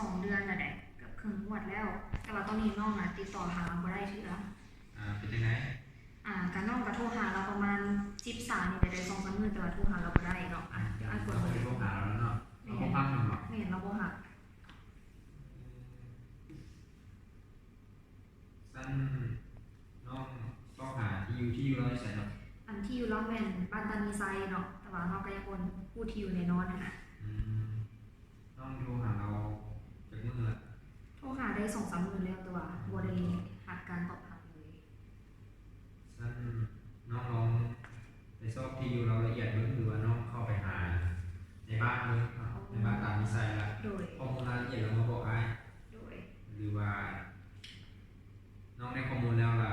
2 เดือนแล้วแหละเกือบครึ่งงวดแล้ว แต่ว่าตอนนี้น้องติดต่อหาบ่ได้เทื่อเป็นยังไงการน้องก็โทรหาเราประมาณ13นี่ได้2-3 มื้อแต่ว่าโทรหาเราบ่ได้เนาะเดี๋ยวกดเบอร์โทรหาเราเนาะเราบ่พักมันหรอกไม่เห็นเราบ่หักสั้นน้องต้องหาที่อยู่เราใส่เนาะที่อยู่เราแม่นบ้านตานีไซเนาะแต่ว่าเราก็ยังคนพูดที่อยู่ในนอนนะน้องโทรหาเราจากมื้อละโทรหาได้2-3 มื้อแล้วแต่ว่าบ่ได้หักการตอบรับเลยสั้นน้องลองไปสอบที่อยู่เราละเอียดเบิ่งหรือว่าน้องเข้าไปหาในบ้านเบิ่งในบ้านตามนิสัยละข้อมูลรายละเอียดเรามาบอกอ้ายหรือว่าน้องได้ข้อมูลแล้วล่ะ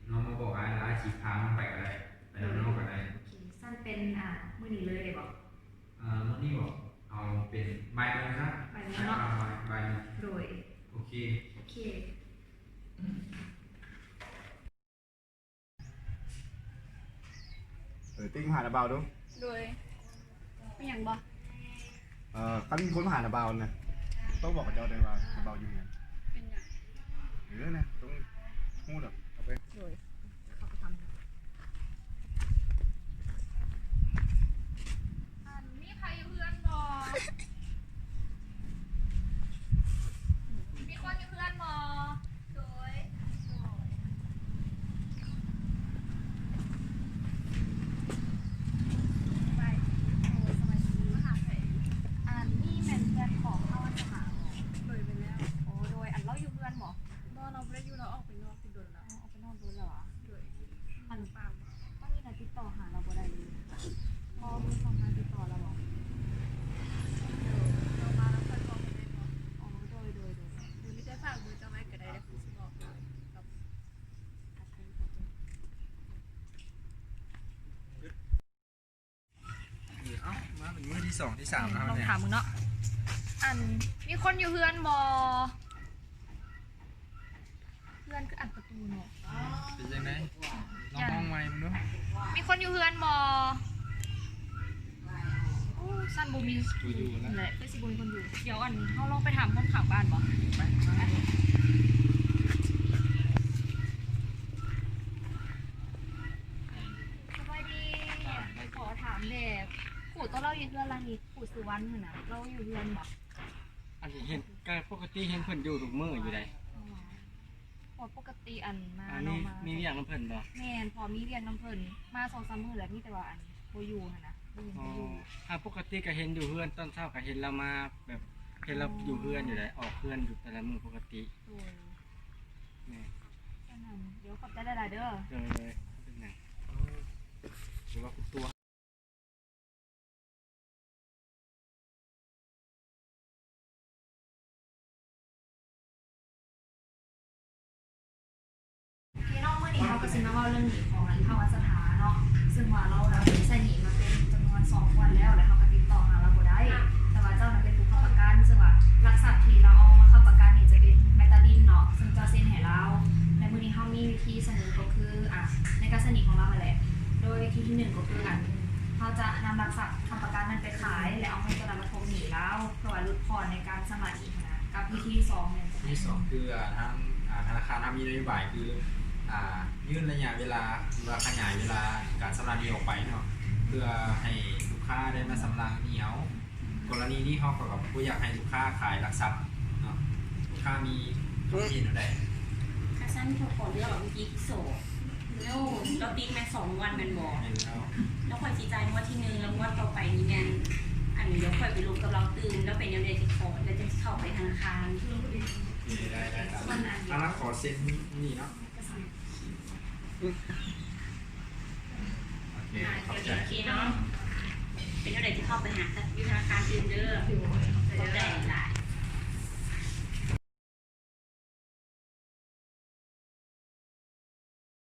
น้องมาบอกอ้ายแล้วอ้ายสิพาน้องไปก็ได้ไปนำน้องก็ได้โอเคสั้นเป็นมื้อนี้เลยได้บ่มื้อนี้บอกเอาเป็นบ่ายโมงครับบ่ายโมงเนาะบ่ายโมงโดยโอเคติ้งหานาบาวดูโดยไม่อย่างบ่ตั้งคนมาหานาบาวนะต้องบอกกับเจ้าเลยว่านาบาวอยู่ไงเป็นอย่างนะต้องพูดแบบเอาไปโดยเขาก็ทำมีใครอยู่เพื่อนบ่มีคนอยู่เพื่อนบ่โดยนี่แม่นเพื่อนของเขาจะหาเลยไปแล้วโอ้โดยเราอยู่เพื่อนบ่บ่เราไม่ได้อยู่เราออกไปนอกที่โดนแล้วออกไปนอกดูแล้วโดยปามต้องมีการติดต่อหาเราบ่ได้เลยพอมีช่องทางติดต่อเราบ่เรามาแล้วเพื่อนบอกไม่ได้บอกโดยหรือไม่ได้ฝากมือจะไม่ก็ได้คือสิบอกกับมาเป็นมื้อที่2ที่3แล้วลองเนี่ยถามมึงเนาะมีคนอยู่เพื่อนบ่เพื่อนคืออัดประตูเนาะเป็นยังไงน้องห้องใหม่มึงดูมีคนอยู่เพื่อนบ่โอ้สั้นบ่มีอยู่แล้วแหละคือสิบ่มีคนอยู่เดี๋ยวเฮาลองไปถามคนข้างบ้านบ่ไปสบายดีขอถามแด่ปู่ตัวเราอยู่เพื่อนล่ะนี่ปู่สุวรรณหั่นน่ะเราอยู่เพื่อนบ่อันนี้เห็นก็ปกติเห็นเพิ่นอยู่ทุกมื้ออยู่ได้พอปกติมาเนาะมีเรียกน้ำเพิ่นบ่แม่นพอมีเรียกน้ำเพิ่นมา2-3 มื้อแล้วมีแต่ว่าบ่อยู่หั่นน่ะบ่อยู่ถ้าปกติก็เห็นอยู่เฮือนตอนเช้าก็เห็นเรามาแบบเห็นเราอยู่เฮือนอยู่ได้ออกเฮือนอยู่แต่ละมื้อปกติแม่เดี๋ยวขอบใจหลายๆเด้อเลยเป็นหยังหรือว่าตัวเขาก็สิมาเล่าเรื่องหนีของภาวะสถานเนาะซึ่งว่าเราใส่หนีมาเป็นจำนวน2 วันแล้วเขาก็ติดต่อหาเราบ่ได้แต่ว่าเจ้าเป็นผู้ค้ำประกันซึ่งว่าหลักทรัพย์ที่เราเอามาค้ำประกันนี่จะเป็นเบตาดินเนาะซึ่งเจ้าเซ็นให้เราในมื้อนี้เฮามีวิธีเสนอก็คือในการเสนอของเราแหละโดยวิธีที่1ก็คือเขาจะนำหลักทรัพย์ค้ำประกันนั้นไปขายแล้วเอาเงินตัวนั้นมาทวงหนี้แล้วเพื่อลดผ่อนในการชำระหนี้นะกับวิธีที่2เนี่ยที่2คือทางธนาคารมีนโยบายคือยื่นระยะเวลาหรือว่าขยายเวลาการชำระหนี้ออกไปเนาะเพื่อให้ลูกค้าได้มาชำระหนี้เอากรณีนี้เขาก็กับผู้อยากให้ลูกค้าขายหลักทรัพย์เนาะลูกค้ามีความคิดเห็นอะไรค่าสั้นขอเลือกวิธีที่โสดแล้วเราติดแม่2 วันแม่นบ่แล้วค่อยสิจ่ายงวดที่1แล้วงวดต่อไปนี่แม่นเดี๋ยวค่อยไปลงกับเราตื่นแล้วเป็นยังไงสิขอแล้วจะเข้าไปธนาคารได้ครับขอเซ็นนี่เนาะโอเคขอบใจเนาะเป็นอะไรที่เข้าไปหาธนาคารอื่นเด้อขอบใจหลาย